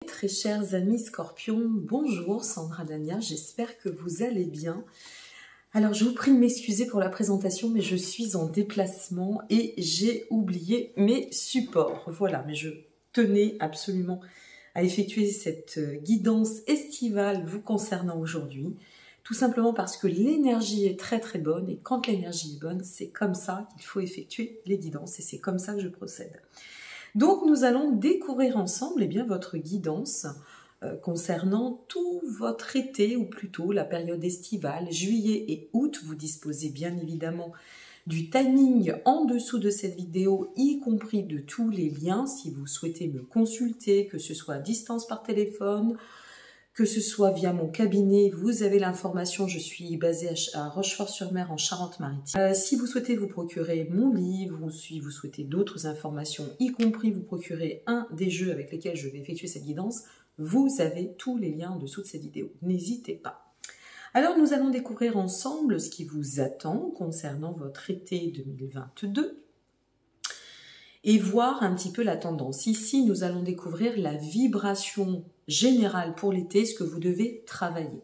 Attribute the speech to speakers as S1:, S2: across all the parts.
S1: Très chers amis Scorpions, bonjour Sandra Dania, j'espère que vous allez bien. Alors je vous prie de m'excuser pour la présentation, mais je suis en déplacement et j'ai oublié mes supports. Voilà, mais je tenais absolument à effectuer cette guidance estivale vous concernant aujourd'hui, tout simplement parce que l'énergie est très très bonne et quand l'énergie est bonne, c'est comme ça qu'il faut effectuer les guidances et c'est comme ça que je procède. Donc nous allons découvrir ensemble votre guidance concernant tout votre été ou plutôt la période estivale, juillet et août. Vous disposez bien évidemment du timing en dessous de cette vidéo, y compris de tous les liens si vous souhaitez me consulter, que ce soit à distance par téléphone, que ce soit via mon cabinet, vous avez l'information, je suis basée à Rochefort-sur-Mer en Charente-Maritime. Si vous souhaitez vous procurer mon livre ou si vous souhaitez d'autres informations, y compris vous procurer un des jeux avec lesquels je vais effectuer cette guidance, vous avez tous les liens en dessous de cette vidéo. N'hésitez pas. Alors nous allons découvrir ensemble ce qui vous attend concernant votre été 2022 et voir un petit peu la tendance. Ici, nous allons découvrir la vibration générale pour l'été, ce que vous devez travailler.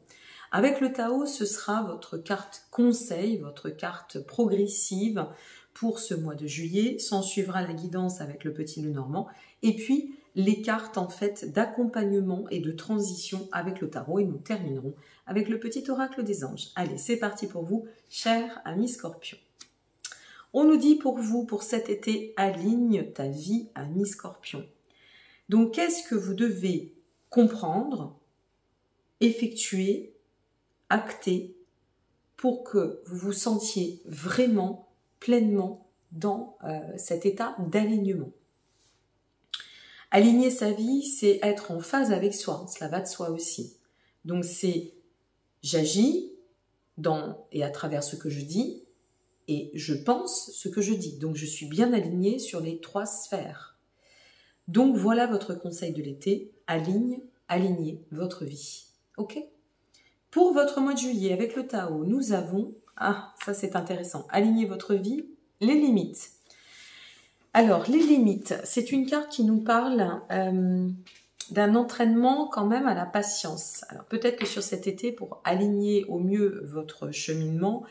S1: Avec le Tao, ce sera votre carte conseil, votre carte progressive pour ce mois de juillet. S'en suivra la guidance avec le petit Lenormand. Et puis, les cartes en fait d'accompagnement et de transition avec le tarot. Et nous terminerons avec le petit oracle des anges. Allez, c'est parti pour vous, chers amis Scorpions. On nous dit pour vous, pour cet été, aligne ta vie, ami Scorpion. Donc, qu'est-ce que vous devez comprendre, effectuer, acter pour que vous vous sentiez vraiment, pleinement dans cet état d'alignement. Aligner sa vie, c'est être en phase avec soi, cela va de soi aussi. Donc, c'est j'agis dans et à travers ce que je dis, et je pense ce que je dis. Donc, je suis bien alignée sur les 3 sphères. Donc, voilà votre conseil de l'été. Alignez votre vie. OK? Pour votre mois de juillet, avec le Tao, nous avons... Ah, ça c'est intéressant. Alignez votre vie, les limites. Alors, les limites, c'est une carte qui nous parle d'un entraînement quand même à la patience. Alors, peut-être que sur cet été, pour aligner au mieux votre cheminement,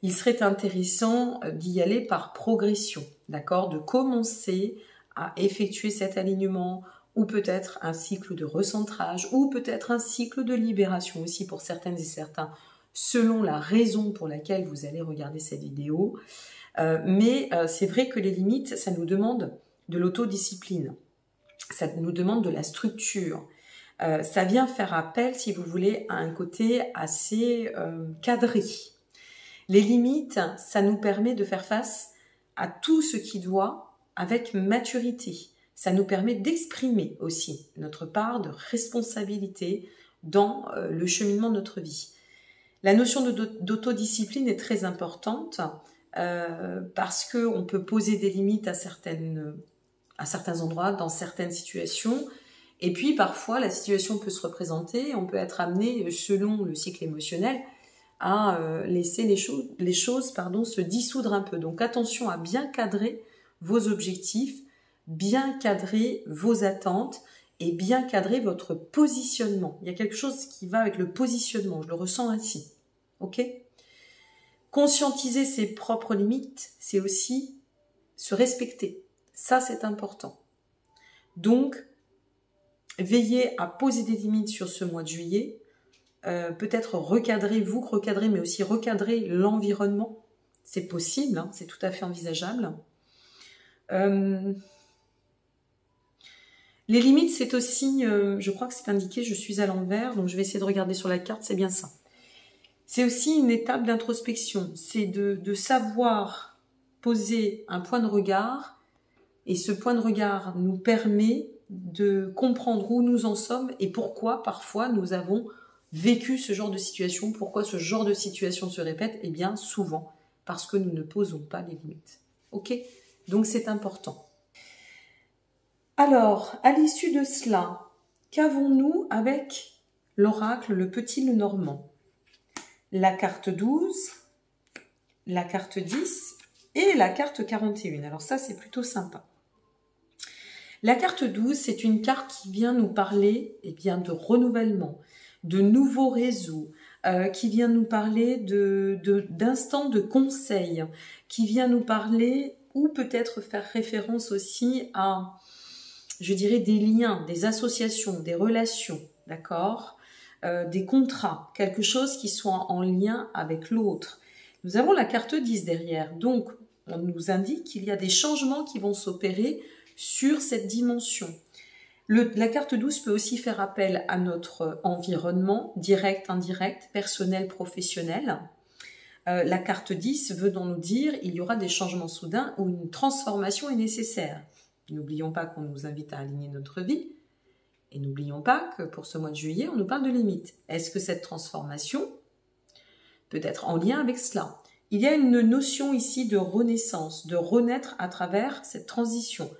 S1: il serait intéressant d'y aller par progression, d'accord? De commencer à effectuer cet alignement ou peut-être un cycle de recentrage ou peut-être un cycle de libération aussi pour certaines et certains, selon la raison pour laquelle vous allez regarder cette vidéo. Mais c'est vrai que les limites, ça nous demande de l'autodiscipline, ça nous demande de la structure. Ça vient faire appel, si vous voulez, à un côté assez cadré. Les limites, ça nous permet de faire face à tout ce qui doit avec maturité. Ça nous permet d'exprimer aussi notre part de responsabilité dans le cheminement de notre vie. La notion d'autodiscipline est très importante parce qu'on peut poser des limites à certains endroits, dans certaines situations. Et puis parfois, la situation peut se représenter, on peut être amené, selon le cycle émotionnel, à laisser les choses se dissoudre un peu. Donc attention à bien cadrer vos objectifs, bien cadrer vos attentes et bien cadrer votre positionnement. Il y a quelque chose qui va avec le positionnement, je le ressens ainsi. Ok ? Conscientiser ses propres limites, c'est aussi se respecter. Ça, c'est important. Donc, veillez à poser des limites sur ce mois de juillet. Peut-être recadrer, mais aussi recadrer l'environnement. C'est possible, hein, c'est tout à fait envisageable. Les limites, c'est aussi, je crois que c'est indiqué, je suis à l'envers, donc je vais essayer de regarder sur la carte, c'est bien ça. C'est aussi une étape d'introspection, c'est de savoir poser un point de regard, et ce point de regard nous permet de comprendre où nous en sommes et pourquoi parfois nous avons vécu ce genre de situation. Pourquoi ce genre de situation se répète? Eh bien, souvent, parce que nous ne posons pas les limites. Ok? Donc, c'est important. Alors, à l'issue de cela, qu'avons-nous avec l'oracle, le petit Lenormand? La carte 12, la carte 10 et la carte 41. Alors ça, c'est plutôt sympa. La carte 12, c'est une carte qui vient nous parler de renouvellement, de nouveaux réseaux, qui vient nous parler d'instants de conseil, qui vient nous parler ou peut-être faire référence aussi à, je dirais, des liens, des associations, des relations, d'accord, des contrats, quelque chose qui soit en lien avec l'autre. Nous avons la carte 10 derrière, donc on nous indique qu'il y a des changements qui vont s'opérer sur cette dimension. La carte 12 peut aussi faire appel à notre environnement, direct, indirect, personnel, professionnel. La carte 10 veut donc nous dire qu'il y aura des changements soudains ou une transformation est nécessaire. N'oublions pas qu'on nous invite à aligner notre vie. Et n'oublions pas que pour ce mois de juillet, on nous parle de limites. Est-ce que cette transformation peut être en lien avec cela? Il y a une notion ici de renaissance, de renaître à travers cette transition,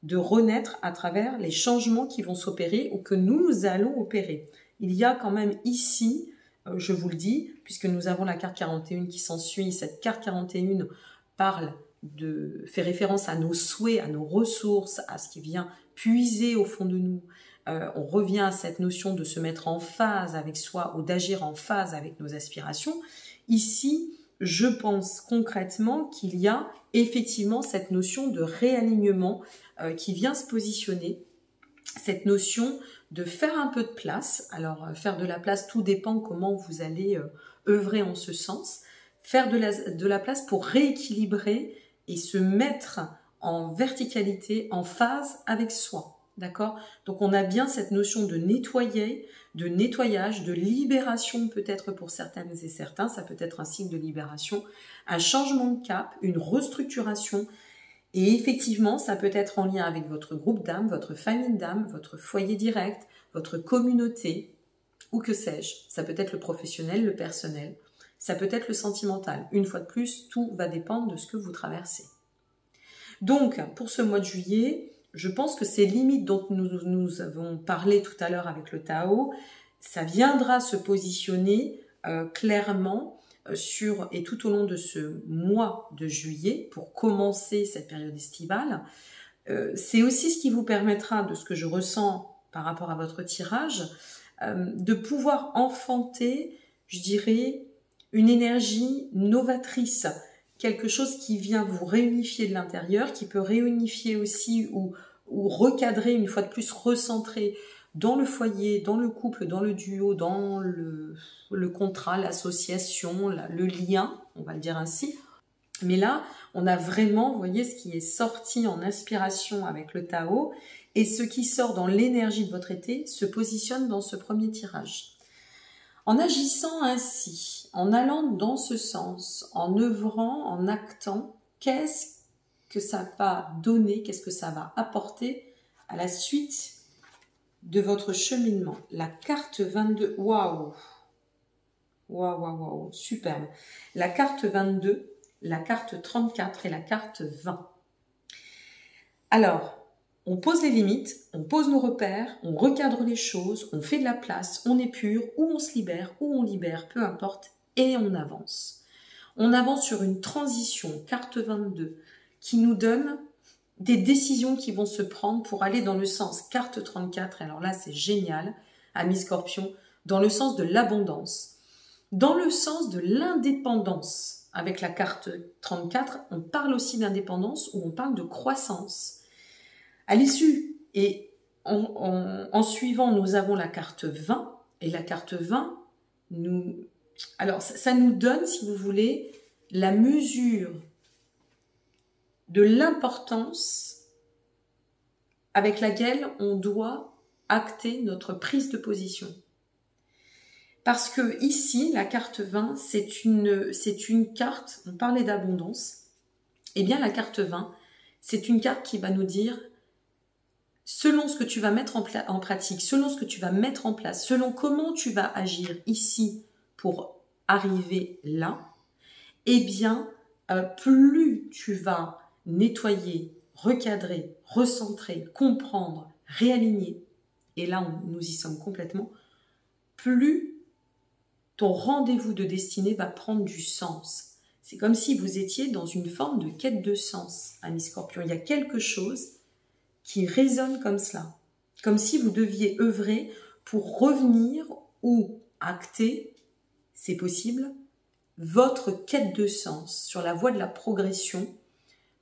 S1: de renaître à travers les changements qui vont s'opérer ou que nous allons opérer. Il y a quand même ici, je vous le dis, puisque nous avons la carte 41 qui s'ensuit, cette carte 41 fait référence à nos souhaits, à nos ressources, à ce qui vient puiser au fond de nous. On revient à cette notion de se mettre en phase avec soi ou d'agir en phase avec nos aspirations. Ici, je pense concrètement qu'il y a effectivement cette notion de réalignement qui vient se positionner, cette notion de faire un peu de place. Alors, faire de la place, tout dépend comment vous allez œuvrer en ce sens. Faire de la place pour rééquilibrer et se mettre en verticalité, en phase avec soi. D'accord? Donc, on a bien cette notion de nettoyage, de libération peut-être pour certaines et certains. Ça peut être un signe de libération, un changement de cap, une restructuration. Et effectivement, ça peut être en lien avec votre groupe d'âme, votre famille d'âme, votre foyer direct, votre communauté, ou que sais-je. Ça peut être le professionnel, le personnel. Ça peut être le sentimental. Une fois de plus, tout va dépendre de ce que vous traversez. Donc, pour ce mois de juillet, je pense que ces limites dont nous avons parlé tout à l'heure avec le Tao, ça viendra se positionner clairement et tout au long de ce mois de juillet, pour commencer cette période estivale. C'est aussi ce qui vous permettra, de ce que je ressens par rapport à votre tirage, de pouvoir enfanter, je dirais, une énergie novatrice, quelque chose qui vient vous réunifier de l'intérieur, qui peut réunifier aussi ou recadrer, une fois de plus, recentrer dans le foyer, dans le couple, dans le duo, dans le contrat, l'association, le lien, on va le dire ainsi. Mais là, on a vraiment, vous voyez, ce qui est sorti en inspiration avec le Tao, et ce qui sort dans l'énergie de votre été se positionne dans ce premier tirage. En agissant ainsi, en allant dans ce sens, en œuvrant, en actant, qu'est-ce que ça va donner, qu'est-ce que ça va apporter à la suite de votre cheminement? La carte 22, waouh, superbe. La carte 22, la carte 34 et la carte 20. Alors, on pose les limites, on pose nos repères, on recadre les choses, on fait de la place, on épure, ou on se libère, ou on libère, peu importe, et on avance. On avance sur une transition, carte 22, qui nous donne des décisions qui vont se prendre pour aller dans le sens, carte 34, alors là c'est génial, amis Scorpion, dans le sens de l'abondance, dans le sens de l'indépendance. Avec la carte 34, on parle aussi d'indépendance ou on parle de croissance. À l'issue, et en suivant, nous avons la carte 20, et la carte 20, alors ça nous donne, si vous voulez, la mesure de l'importance avec laquelle on doit acter notre prise de position. Parce que ici, la carte 20, c'est une carte, on parlait d'abondance, et bien la carte 20, c'est une carte qui va nous dire, selon ce que tu vas mettre en pratique, selon ce que tu vas mettre en place, selon comment tu vas agir ici pour arriver là, eh bien, plus tu vas nettoyer, recadrer, recentrer, comprendre, réaligner, et là, nous y sommes complètement, plus ton rendez-vous de destinée va prendre du sens. C'est comme si vous étiez dans une forme de quête de sens, amis Scorpion. Il y a quelque chose qui résonne comme cela. Comme si vous deviez œuvrer pour revenir ou acter, c'est possible, votre quête de sens sur la voie de la progression.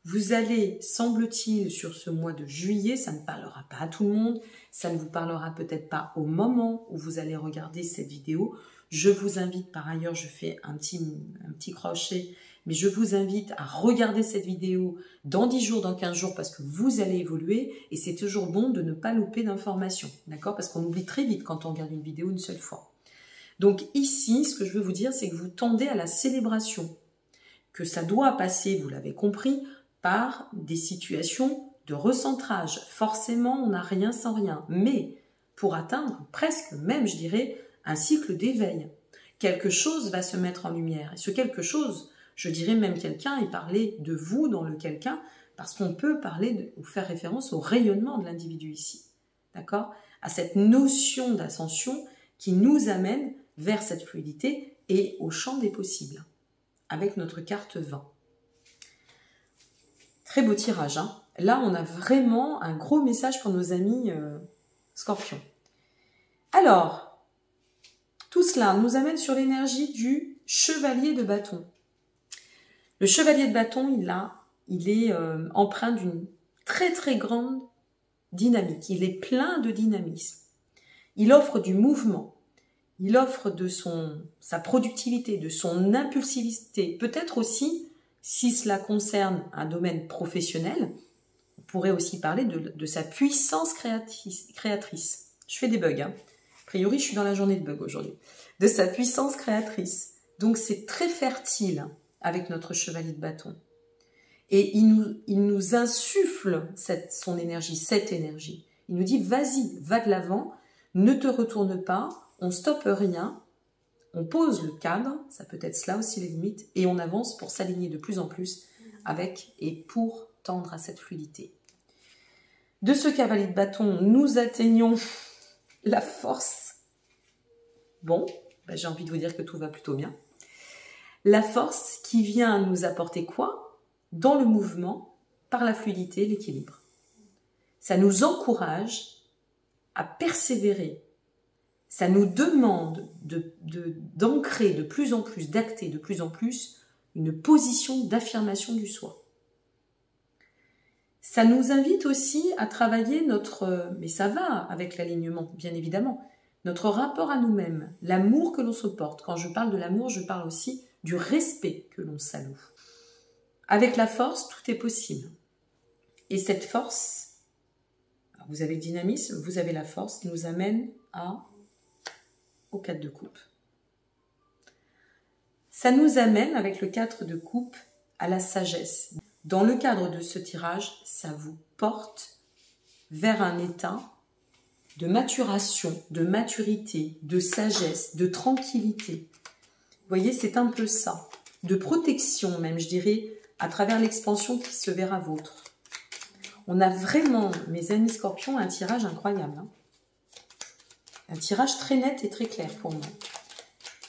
S1: Vous allez, semble-t-il, sur ce mois de juillet, ça ne parlera pas à tout le monde, ça ne vous parlera peut-être pas au moment où vous allez regarder cette vidéo. Je vous invite, par ailleurs, je fais un petit crochet, mais je vous invite à regarder cette vidéo dans 10 jours, dans 15 jours, parce que vous allez évoluer et c'est toujours bon de ne pas louper d'informations, d'accord? Parce qu'on oublie très vite quand on regarde une vidéo une seule fois. Donc ici, ce que je veux vous dire, c'est que vous tendez à la célébration, que ça doit passer, vous l'avez compris, par des situations de recentrage. Forcément, on n'a rien sans rien, mais pour atteindre presque même, je dirais, un cycle d'éveil, quelque chose va se mettre en lumière. Et ce quelque chose, je dirais même quelqu'un, et parler de vous dans le quelqu'un, parce qu'on peut parler ou faire référence au rayonnement de l'individu ici, d'accord? À cette notion d'ascension qui nous amène vers cette fluidité et au champ des possibles, avec notre carte 20. Très beau tirage, hein. Là, on a vraiment un gros message pour nos amis Scorpions. Alors, tout cela nous amène sur l'énergie du chevalier de bâton. Le chevalier de bâton, il est empreint d'une très très grande dynamique. Il est plein de dynamisme. Il offre du mouvement. Il offre de sa productivité, de son impulsivité. Peut-être aussi, si cela concerne un domaine professionnel, on pourrait aussi parler de sa puissance créatrice. Je fais des bugs, hein. A priori, je suis dans la journée de bugs aujourd'hui. De sa puissance créatrice. Donc, c'est très fertile avec notre chevalier de bâton. Et il nous insuffle son énergie, cette énergie. Il nous dit, vas-y, va de l'avant, ne te retourne pas, on stoppe rien, on pose le cadre, ça peut être cela aussi les limites, et on avance pour s'aligner de plus en plus avec et pour tendre à cette fluidité. De ce cavalier de bâton, nous atteignons la force. Bon, ben j'ai envie de vous dire que tout va plutôt bien. La force qui vient nous apporter quoi? Dans le mouvement, par la fluidité, l'équilibre. Ça nous encourage à persévérer. Ça nous demande d'ancrer de plus en plus, d'acter de plus en plus une position d'affirmation du soi. Ça nous invite aussi à travailler mais ça va avec l'alignement, bien évidemment, notre rapport à nous-mêmes, l'amour que l'on se porte. Quand je parle de l'amour, je parle aussi du respect que l'on s'alloue. Avec la force, tout est possible. Et cette force, vous avez le dynamisme, vous avez la force, nous amène au 4 de coupe. Ça nous amène, avec le 4 de coupe, à la sagesse. Dans le cadre de ce tirage, ça vous porte vers un état de maturation, de maturité, de sagesse, de tranquillité. Vous voyez, c'est un peu ça. De protection même, je dirais, à travers l'expansion qui se verra vôtre. On a vraiment, mes amis Scorpions, un tirage incroyable, hein. Un tirage très net et très clair pour moi.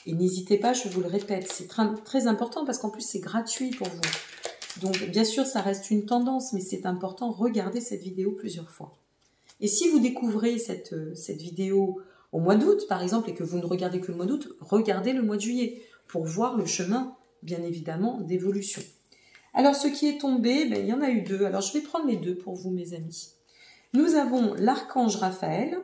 S1: Et n'hésitez pas, je vous le répète, c'est très important parce qu'en plus c'est gratuit pour vous. Donc bien sûr, ça reste une tendance, mais c'est important, regardez cette vidéo plusieurs fois. Et si vous découvrez cette vidéo au mois d'août, par exemple, et que vous ne regardez que le mois d'août, regardez le mois de juillet pour voir le chemin, bien évidemment, d'évolution. Alors, ce qui est tombé, il y en a eu 2. Alors, je vais prendre les 2 pour vous, mes amis. Nous avons l'archange Raphaël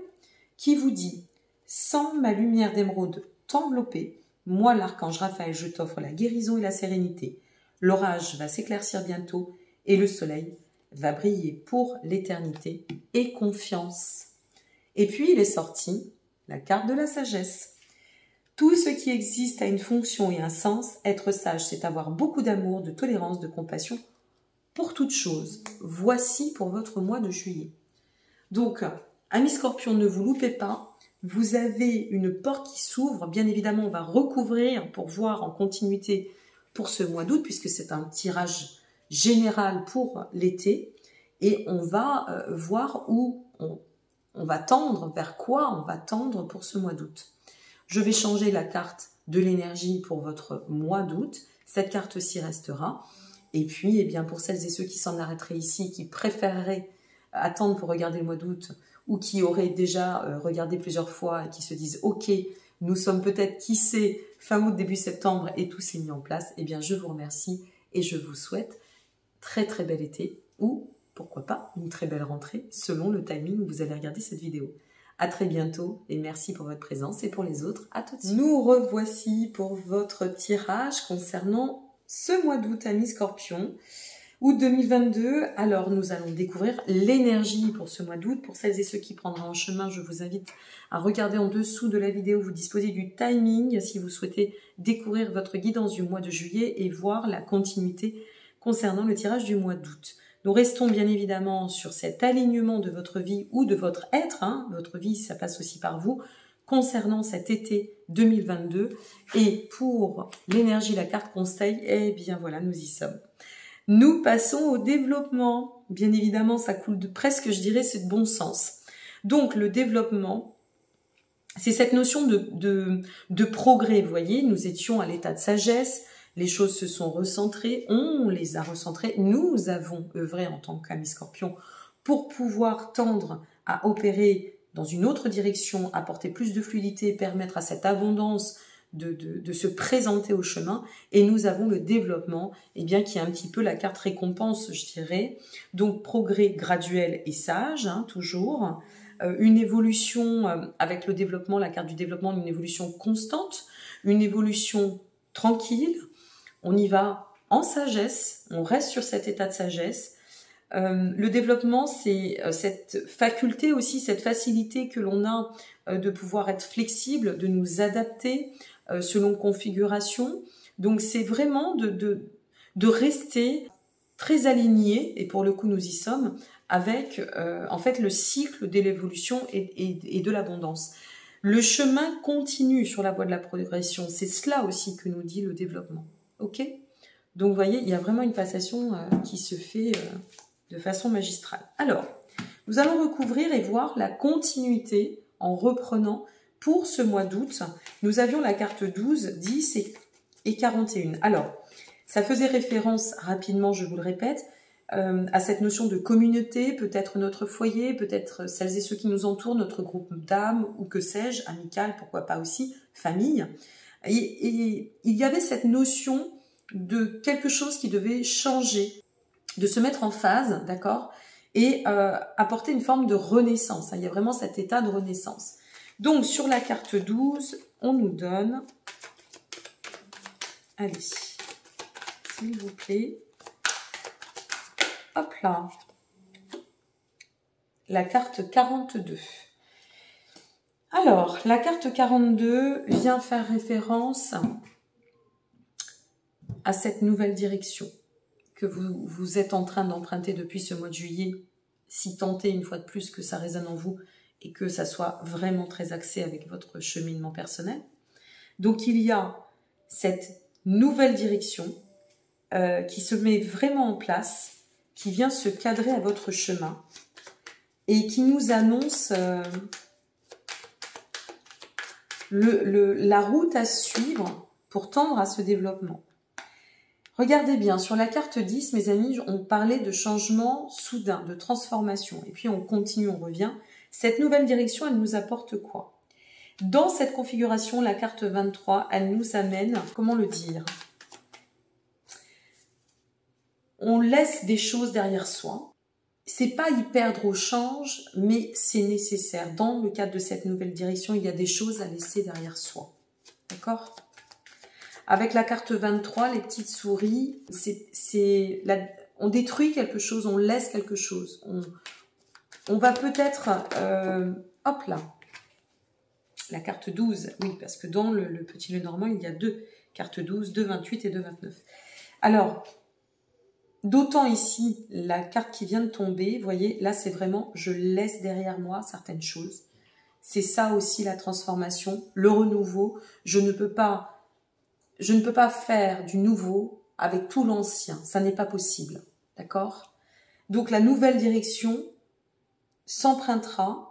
S1: qui vous dit « Sans ma lumière d'émeraude t'envelopper, moi, l'archange Raphaël, je t'offre la guérison et la sérénité. L'orage va s'éclaircir bientôt et le soleil va briller pour l'éternité et confiance. » Et puis, il est sorti la carte de la sagesse. Tout ce qui existe a une fonction et un sens. Être sage, c'est avoir beaucoup d'amour, de tolérance, de compassion pour toute chose. Voici pour votre mois de juillet. Donc, amis Scorpions, ne vous loupez pas. Vous avez une porte qui s'ouvre. Bien évidemment, on va recouvrir pour voir en continuité pour ce mois d'août, puisque c'est un tirage général pour l'été. Et on va voir où on va tendre, vers quoi on va tendre pour ce mois d'août. Je vais changer la carte de l'énergie pour votre mois d'août. Cette carte-ci restera. Et puis, eh bien, pour celles et ceux qui s'en arrêteraient ici, qui préféreraient attendent pour regarder le mois d'août ou qui auraient déjà regardé plusieurs fois et qui se disent « Ok, nous sommes peut-être, qui sait, fin août, début septembre et tout s'est mis en place », eh bien je vous remercie et je vous souhaite très très bel été ou pourquoi pas une très belle rentrée selon le timing où vous allez regarder cette vidéo. À très bientôt et merci pour votre présence et pour les autres, à tout de suite. Nous revoici pour votre tirage concernant ce mois d'août, amis Scorpion. Août 2022, alors nous allons découvrir l'énergie pour ce mois d'août. Pour celles et ceux qui prendront en chemin, je vous invite à regarder en dessous de la vidéo, vous disposez du timing si vous souhaitez découvrir votre guidance du mois de juillet et voir la continuité concernant le tirage du mois d'août. Nous restons bien évidemment sur cet alignement de votre vie ou de votre être, hein. Votre vie, ça passe aussi par vous, concernant cet été 2022. Et pour l'énergie, la carte conseil, eh bien voilà, nous y sommes. Nous passons au développement. Bien évidemment, ça coule de presque, je dirais, c'est de bon sens. Donc, le développement, c'est cette notion de progrès. Vous voyez, nous étions à l'état de sagesse, les choses se sont recentrées, on les a recentrées, nous avons œuvré en tant qu'amis Scorpion pour pouvoir tendre à opérer dans une autre direction, apporter plus de fluidité, permettre à cette abondance de se présenter au chemin, et nous avons le développement, eh bien, qui est un petit peu la carte récompense, je dirais. Donc progrès graduel et sage, hein, toujours, une évolution avec le développement, la carte du développement, une évolution constante, une évolution tranquille. On y va en sagesse, on reste sur cet état de sagesse. Le développement, c'est cette faculté aussi, cette facilité que l'on a de pouvoir être flexible, de nous adapter selon configuration. Donc c'est vraiment de rester très aligné, et pour le coup nous y sommes, avec en fait le cycle de l'évolution et de l'abondance. Le chemin continue sur la voie de la progression, c'est cela aussi que nous dit le développement. Ok ? Donc vous voyez, il y a vraiment une passation qui se fait de façon magistrale. Alors, nous allons recouvrir et voir la continuité en reprenant pour ce mois d'août. Nous avions la carte 12, 10 et 41. Alors, ça faisait référence rapidement, je vous le répète, à cette notion de communauté, peut-être notre foyer, peut-être celles et ceux qui nous entourent, notre groupe d'âmes, ou que sais-je, amical, pourquoi pas aussi, famille. Et il y avait cette notion de quelque chose qui devait changer, de se mettre en phase, d'accord, et apporter une forme de renaissance. Il y a vraiment cet état de renaissance. Donc, sur la carte 12, on nous donne, allez, s'il vous plaît, hop là, la carte 42. Alors, la carte 42 vient faire référence à cette nouvelle direction que vous êtes en train d'emprunter depuis ce mois de juillet, si tant est une fois de plus que ça résonne en vous et que ça soit vraiment très axé avec votre cheminement personnel. Donc il y a cette nouvelle direction qui se met vraiment en place, qui vient se cadrer à votre chemin et qui nous annonce la route à suivre pour tendre à ce développement. Regardez bien, sur la carte 10, mes amis, on parlait de changement soudain, de transformation. Et puis on continue, on revient. Cette nouvelle direction, elle nous apporte quoi? Dans cette configuration, la carte 23, elle nous amène, comment le dire? On laisse des choses derrière soi. C'est pas y perdre au change, mais c'est nécessaire. Dans le cadre de cette nouvelle direction, il y a des choses à laisser derrière soi. D'accord? Avec la carte 23, les petites souris, on détruit quelque chose, on laisse quelque chose. On va peut-être... hop là. La carte 12, oui, parce que dans le petit Lenormand, il y a deux cartes 12, 2,28 et 2,29. Alors, d'autant ici, la carte qui vient de tomber, vous voyez, là c'est vraiment, je laisse derrière moi certaines choses. C'est ça aussi la transformation, le renouveau. Je ne peux pas faire du nouveau avec tout l'ancien. Ça n'est pas possible. D'accord? Donc la nouvelle direction s'empruntera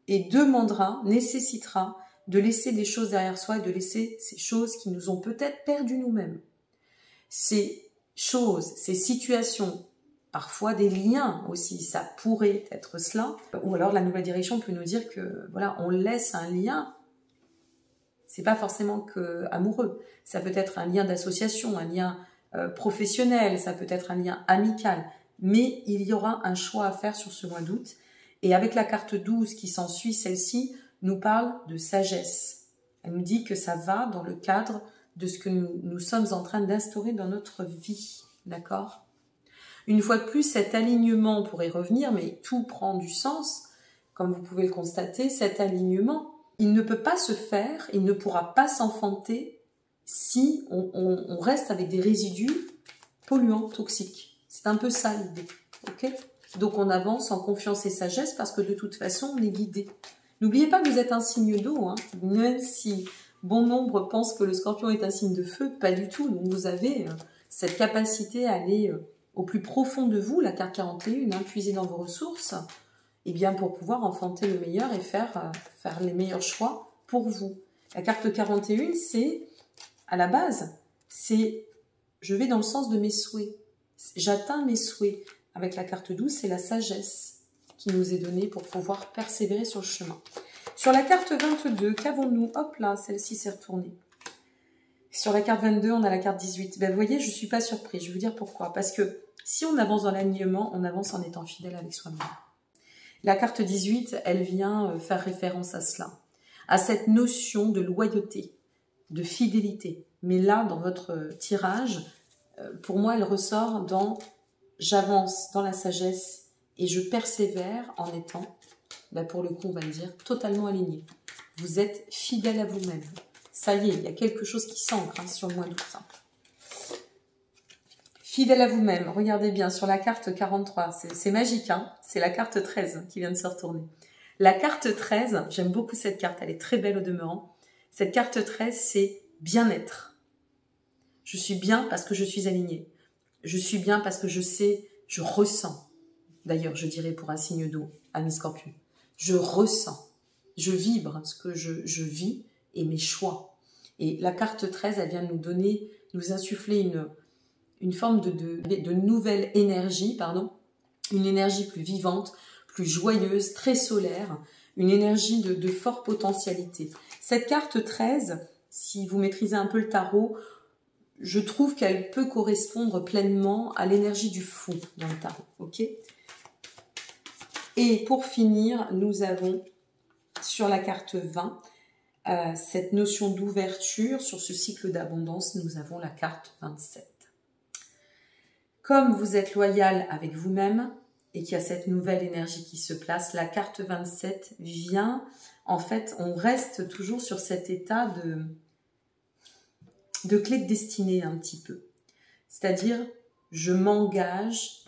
S1: et demandera, nécessitera de laisser des choses derrière soi et de laisser ces choses qui nous ont peut-être perdu nous-mêmes. Ces choses, ces situations parfois des liens aussi, ça pourrait être cela. Ou alors la nouvelle direction peut nous dire que voilà, on laisse un lien. C'est pas forcément que amoureux, ça peut être un lien d'association, un lien professionnel, ça peut être un lien amical, mais il y aura un choix à faire sur ce mois d'août. Et avec la carte 12 qui s'ensuit, celle-ci nous parle de sagesse. Elle nous dit que ça va dans le cadre de ce que nous sommes en train d'instaurer dans notre vie, d'accord? Une fois de plus, cet alignement pourrait revenir, mais tout prend du sens. Comme vous pouvez le constater, cet alignement, il ne peut pas se faire, il ne pourra pas s'enfanter si on reste avec des résidus polluants, toxiques. C'est un peu ça l'idée, ok? Donc on avance en confiance et sagesse parce que de toute façon, on est guidé. N'oubliez pas que vous êtes un signe d'eau, hein, même si bon nombre pensent que le scorpion est un signe de feu, pas du tout. Donc vous avez cette capacité à aller au plus profond de vous, la carte 41, hein, puiser dans vos ressources, et bien pour pouvoir enfanter le meilleur et faire les meilleurs choix pour vous. La carte 41, c'est, à la base, c'est je vais dans le sens de mes souhaits. J'atteins mes souhaits. Avec la carte 12, c'est la sagesse qui nous est donnée pour pouvoir persévérer sur le chemin. Sur la carte 22, qu'avons-nous? Hop là, celle-ci s'est retournée. Sur la carte 22, on a la carte 18. Ben, vous voyez, je ne suis pas surprise. Je vais vous dire pourquoi. Parce que si on avance dans l'alignement, on avance en étant fidèle avec soi-même. La carte 18, elle vient faire référence à cela, à cette notion de loyauté, de fidélité. Mais là, dans votre tirage, pour moi, elle ressort dans « j'avance dans la sagesse et je persévère en étant, ben pour le coup, on va le dire, totalement aligné. » Vous êtes fidèle à vous-même. Ça y est, il y a quelque chose qui s'ancre sur le mois d'août. Fidèle à vous-même, regardez bien sur la carte 43, c'est magique, hein, c'est la carte 13 qui vient de se retourner. La carte 13, j'aime beaucoup cette carte, elle est très belle au demeurant. Cette carte 13, c'est bien-être. Je suis bien parce que je suis alignée. Je suis bien parce que je sais, je ressens. D'ailleurs, je dirais pour un signe d'eau, ami Scorpion, je ressens, je vibre ce que je vis et mes choix. Et la carte 13, elle vient nous donner, nous insuffler une forme de nouvelle énergie, une énergie plus vivante, plus joyeuse, très solaire, une énergie de forte potentialité. Cette carte 13, si vous maîtrisez un peu le tarot, je trouve qu'elle peut correspondre pleinement à l'énergie du fou dans le tarot, ok? Et pour finir, nous avons sur la carte 20, cette notion d'ouverture, sur ce cycle d'abondance, nous avons la carte 27. Comme vous êtes loyal avec vous-même et qu'il y a cette nouvelle énergie qui se place, la carte 27 vient, en fait, on reste toujours sur cet état de clé de destinée un petit peu. C'est-à-dire, je m'engage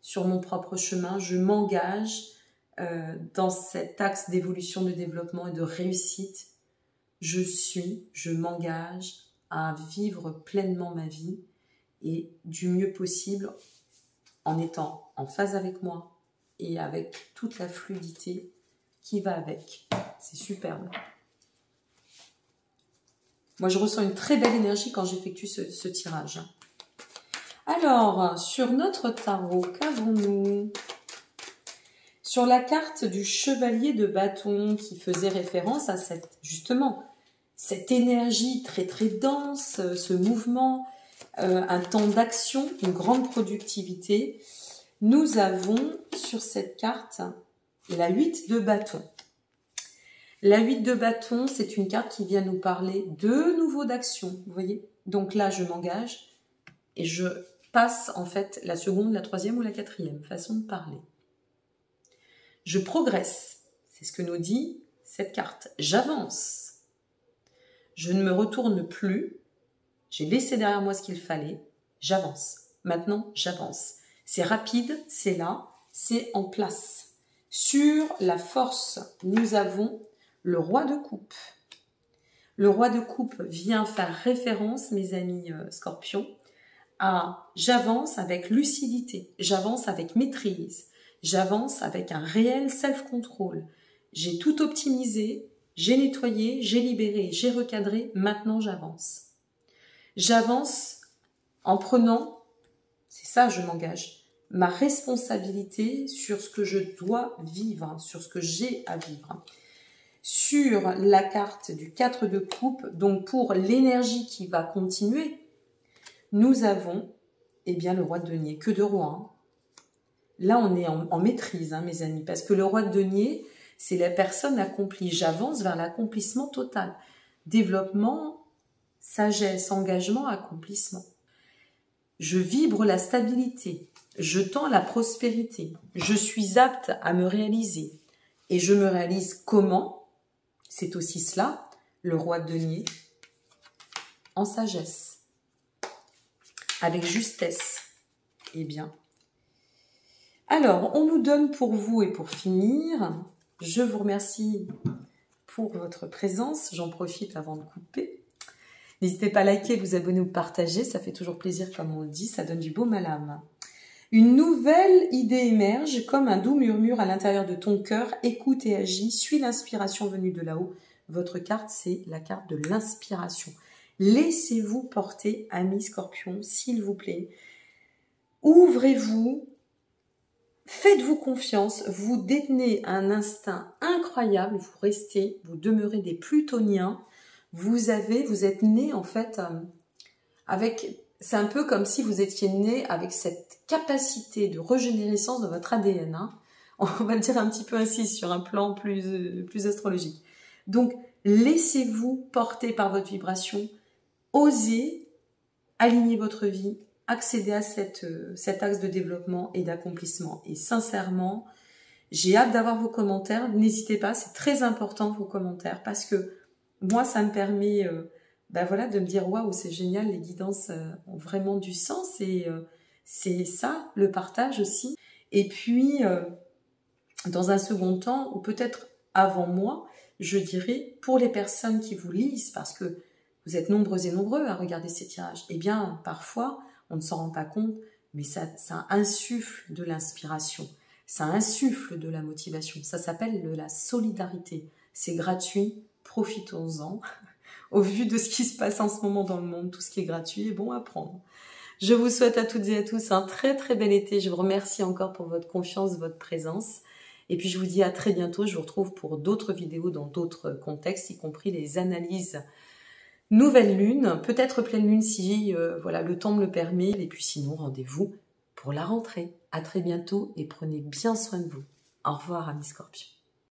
S1: sur mon propre chemin, je m'engage dans cet axe d'évolution, de développement et de réussite. Je m'engage à vivre pleinement ma vie et du mieux possible en étant en phase avec moi et avec toute la fluidité qui va avec. C'est superbe. Moi, je ressens une très belle énergie quand j'effectue ce tirage. Alors, sur notre tarot, qu'avons-nous? Sur la carte du chevalier de bâton qui faisait référence à cette énergie très très dense, ce mouvement, un temps d'action, une grande productivité, nous avons sur cette carte la 8 de bâton. La 8 de bâton, c'est une carte qui vient nous parler de nouveau d'action, vous voyez? Donc là, je m'engage et je passe en fait la seconde, la troisième ou la quatrième façon de parler. Je progresse, c'est ce que nous dit cette carte. J'avance. Je ne me retourne plus. J'ai laissé derrière moi ce qu'il fallait. J'avance. Maintenant, j'avance. C'est rapide, c'est là, c'est en place. Sur la force, nous avons le roi de coupe. Le roi de coupe vient faire référence, mes amis scorpions, à j'avance avec lucidité, j'avance avec maîtrise, j'avance avec un réel self-control. J'ai tout optimisé, j'ai nettoyé, j'ai libéré, j'ai recadré, maintenant j'avance. J'avance en prenant, c'est ça je m'engage, ma responsabilité sur ce que je dois vivre, sur ce que j'ai à vivre. Sur la carte du 4 de coupe, donc pour l'énergie qui va continuer, nous avons eh bien, le roi de denier, que de roi. Hein. Là, on est en maîtrise, hein, mes amis, parce que le roi de denier, c'est la personne accomplie. J'avance vers l'accomplissement total. Développement, sagesse, engagement, accomplissement. Je vibre la stabilité. Je tends la prospérité. Je suis apte à me réaliser. Et je me réalise comment? C'est aussi cela, le roi de denier, en sagesse, avec justesse. Eh bien. Alors, on nous donne pour vous et pour finir, je vous remercie pour votre présence. J'en profite avant de couper. N'hésitez pas à liker, vous abonner ou partager. Ça fait toujours plaisir, comme on le dit. Ça donne du baume à l'âme. Une nouvelle idée émerge comme un doux murmure à l'intérieur de ton cœur. Écoute et agis. Suis l'inspiration venue de là-haut. Votre carte, c'est la carte de l'inspiration. Laissez-vous porter, amis scorpions, s'il vous plaît. Ouvrez-vous. Faites-vous confiance, vous détenez un instinct incroyable, vous demeurez des plutoniens, vous êtes né en fait avec, c'est un peu comme si vous étiez né avec cette capacité de régénérescence de votre ADN, hein. On va le dire un petit peu ainsi sur un plan plus astrologique. Donc, laissez-vous porter par votre vibration, osez aligner votre vie, accéder à cet axe de développement et d'accomplissement. Et sincèrement, j'ai hâte d'avoir vos commentaires. N'hésitez pas, c'est très important vos commentaires parce que moi, ça me permet voilà, de me dire « Waouh, c'est génial, les guidances ont vraiment du sens » et c'est ça, le partage aussi. Et puis, dans un second temps, ou peut-être avant moi, je dirais pour les personnes qui vous lisent, parce que vous êtes nombreux et nombreux à regarder ces tirages, eh bien, parfois, on ne s'en rend pas compte, mais ça insuffle de l'inspiration, ça insuffle de la motivation. Ça s'appelle la solidarité. C'est gratuit, profitons-en. Au vu de ce qui se passe en ce moment dans le monde, tout ce qui est gratuit est bon à prendre. Je vous souhaite à toutes et à tous un très très bel été. Je vous remercie encore pour votre confiance, votre présence. Et puis je vous dis à très bientôt. Je vous retrouve pour d'autres vidéos dans d'autres contextes, y compris les analyses nouvelle lune, peut-être pleine lune si voilà, le temps me le permet. Et puis sinon, rendez-vous pour la rentrée. À très bientôt et prenez bien soin de vous. Au revoir, amis Scorpions.